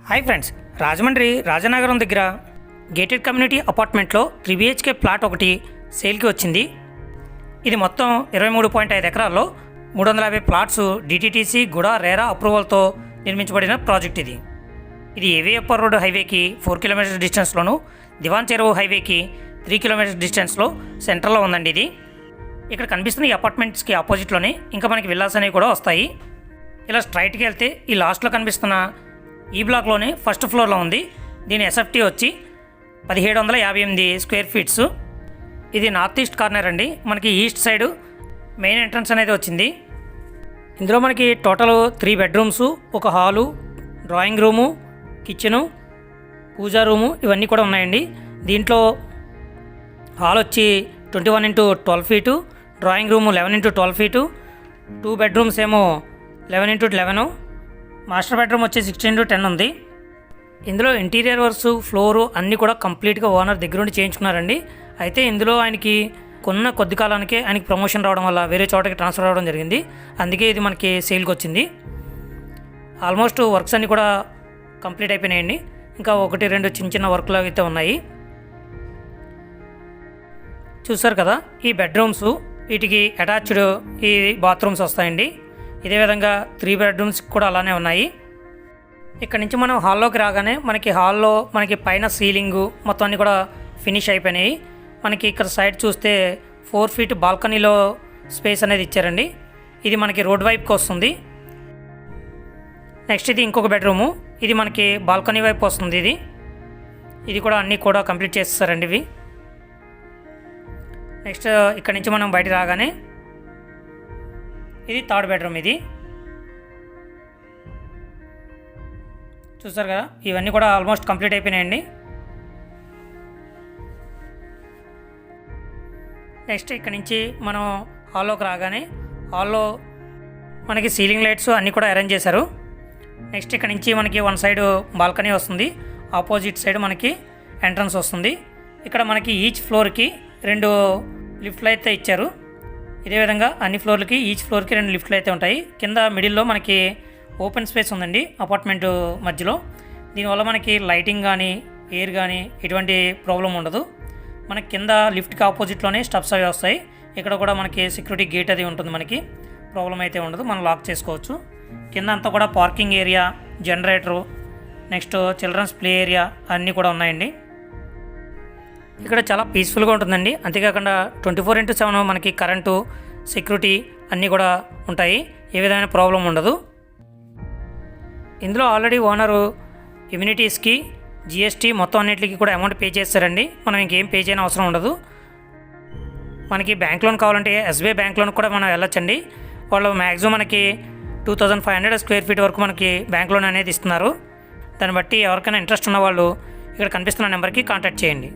Hi friends, Rajahmundry Rajanagaram దగ్గర gated community అపార్ట్మెంట్లో 3 BHK plot ఒకటి సేల్కి వచ్చింది. ఇది మొత్తం 23.5 ఎకరాల్లో 350 ప్లాట్స్ డిటిటిసి గుడా రేరా అప్రూవల్తో నిర్మించబడిన ప్రాజెక్ట్ ఇది ఏవిఎఫ్ఆర్ రోడ్ హైవేకి 4 కిలోమీటర్స్ డిస్టెన్స్లోను, దివాన్ చెరువు హైవేకి 3 కిలోమీటర్స్ డిస్టెన్స్లో సెంటర్లో ఉందండి. ఇది ఇక్కడ కనిపిస్తున్న ఈ అపార్ట్మెంట్స్కి ఆపోజిట్లోనే ఇంకా మనకి విల్లాస్ అనేవి కూడా వస్తాయి. ఇలా స్ట్రైట్కి వెళ్తే ఈ లాస్ట్లో కనిపిస్తున్న ఈ బ్లాక్లోనే ఫస్ట్ ఫ్లోర్లో ఉంది. దీని ఎస్ఎఫ్టీ వచ్చి 1758 స్క్వేర్ ఫీట్స్. ఇది నార్త్ ఈస్ట్ కార్నర్ అండి. మనకి ఈస్ట్ సైడ్ మెయిన్ ఎంట్రన్స్ అనేది వచ్చింది. ఇందులో మనకి టోటల్ 3 బెడ్రూమ్స్, ఒక హాలు, డ్రాయింగ్ రూము, కిచెను, పూజా రూము ఇవన్నీ కూడా ఉన్నాయండి. దీంట్లో హాల్ వచ్చి 21x12 feet, drawing room 11x12 feet, 2 bedrooms ఏమో 11x11, మాస్టర్ బెడ్రూమ్ వచ్చి 16x10 ఉంది. ఇందులో ఇంటీరియర్ వర్క్స్, ఫ్లోరు అన్నీ కూడా కంప్లీట్గా ఓనర్ దగ్గరుండి చేయించుకున్నారండి. అయితే ఇందులో ఆయనకి కొద్ది కాలానికే ఆయనకి ప్రమోషన్ రావడం వల్ల వేరే చోటకి ట్రాన్స్ఫర్ అవ్వడం జరిగింది. అందుకే ఇది మనకి సేల్కి వచ్చింది. ఆల్మోస్ట్ వర్క్స్ అన్నీ కూడా కంప్లీట్ అయిపోయినాయండి. ఇంకా 1-2 చిన్న వర్క్లు అయితే ఉన్నాయి. చూసారు కదా, ఈ బెడ్రూమ్స్ వీటికి అటాచ్డ్ ఈ బాత్రూమ్స్ వస్తాయండి. ఇదే విధంగా 3 బెడ్రూమ్స్ కూడా అలానే ఉన్నాయి. ఇక్కడ నుంచి మనం హాల్లోకి రాగానే మనకి హాల్లో మనకి పైన సీలింగు మొత్తం అన్నీ కూడా ఫినిష్ అయిపోయినాయి. మనకి ఇక్కడ సైడ్ చూస్తే 4 ఫీట్ బాల్కనీలో స్పేస్ అనేది ఇచ్చారండి. ఇది మనకి రోడ్ వైపుకి వస్తుంది. నెక్స్ట్ ఇది ఇంకొక బెడ్రూము. ఇది మనకి బాల్కనీ వైపు వస్తుంది. ఇది కూడా అన్నీ కూడా కంప్లీట్ చేస్తారండి ఇవి. నెక్స్ట్ ఇక్కడ నుంచి మనం బయట రాగానే ఇది 3rd బెడ్రూమ్. ఇది చూసారు కదా, ఇవన్నీ కూడా ఆల్మోస్ట్ కంప్లీట్ అయిపోయినాయండి. నెక్స్ట్ ఇక్కడ నుంచి మనం హాల్లోకి రాగానే హాల్లో మనకి సీలింగ్ లైట్స్ అన్నీ కూడా అరేంజ్ చేశారు. నెక్స్ట్ ఇక్కడ నుంచి మనకి 1 సైడ్ బాల్కనీ వస్తుంది, ఆపోజిట్ సైడ్ మనకి ఎంట్రన్స్ వస్తుంది. ఇక్కడ మనకి ఈచ్ ఫ్లోర్కి 2 లిఫ్ట్లు అయితే ఇచ్చారు. ఇదే విధంగా అన్ని ఫ్లోర్లకి ఈచ్ ఫ్లోర్కి 2 లిఫ్ట్లు అయితే ఉంటాయి. కింద మిడిల్లో మనకి ఓపెన్ స్పేస్ ఉందండి అపార్ట్మెంట్ మధ్యలో. దీనివల్ల మనకి లైటింగ్ కానీ ఎయిర్ కానీ ఎటువంటి ప్రాబ్లం ఉండదు. మనకి కింద లిఫ్ట్కి ఆపోజిట్లోనే స్టెప్స్ అవి వస్తాయి. ఇక్కడ కూడా మనకి సెక్యూరిటీ గేట్ అది ఉంటుంది. మనకి ప్రాబ్లం అయితే ఉండదు, మనం లాక్ చేసుకోవచ్చు. కింద అంతా కూడా parking area, generator, next children's play area అన్నీ కూడా ఉన్నాయండి. ఇక్కడ చాలా పీస్ఫుల్గా ఉంటుందండి. అంతేకాకుండా 24x7 మనకి కరెంటు, సెక్యూరిటీ అన్నీ కూడా ఉంటాయి. ఏ విధమైన ప్రాబ్లం ఉండదు. ఇందులో ఆల్రెడీ ఓనరు ఇమ్యూనిటీస్కి, జిఎస్టీ మొత్తం అన్నిటికీ కూడా అమౌంట్ పే చేస్తారండి. మనం ఇంకేం పే చేయని అవసరం ఉండదు. మనకి బ్యాంక్ లోన్ కావాలంటే ఎస్బీఐ బ్యాంక్ లోన్ కూడా మనం వెళ్ళొచ్చండి. వాళ్ళు మ్యాక్సిమం మనకి 2500 స్క్వేర్ ఫీట్ వరకు మనకి బ్యాంక్ లోన్ అనేది ఇస్తున్నారు. దాన్ని బట్టి ఎవరికైనా ఇంట్రెస్ట్ ఉన్న వాళ్ళు ఇక్కడ కనిపిస్తున్న నెంబర్కి కాంటాక్ట్ చేయండి.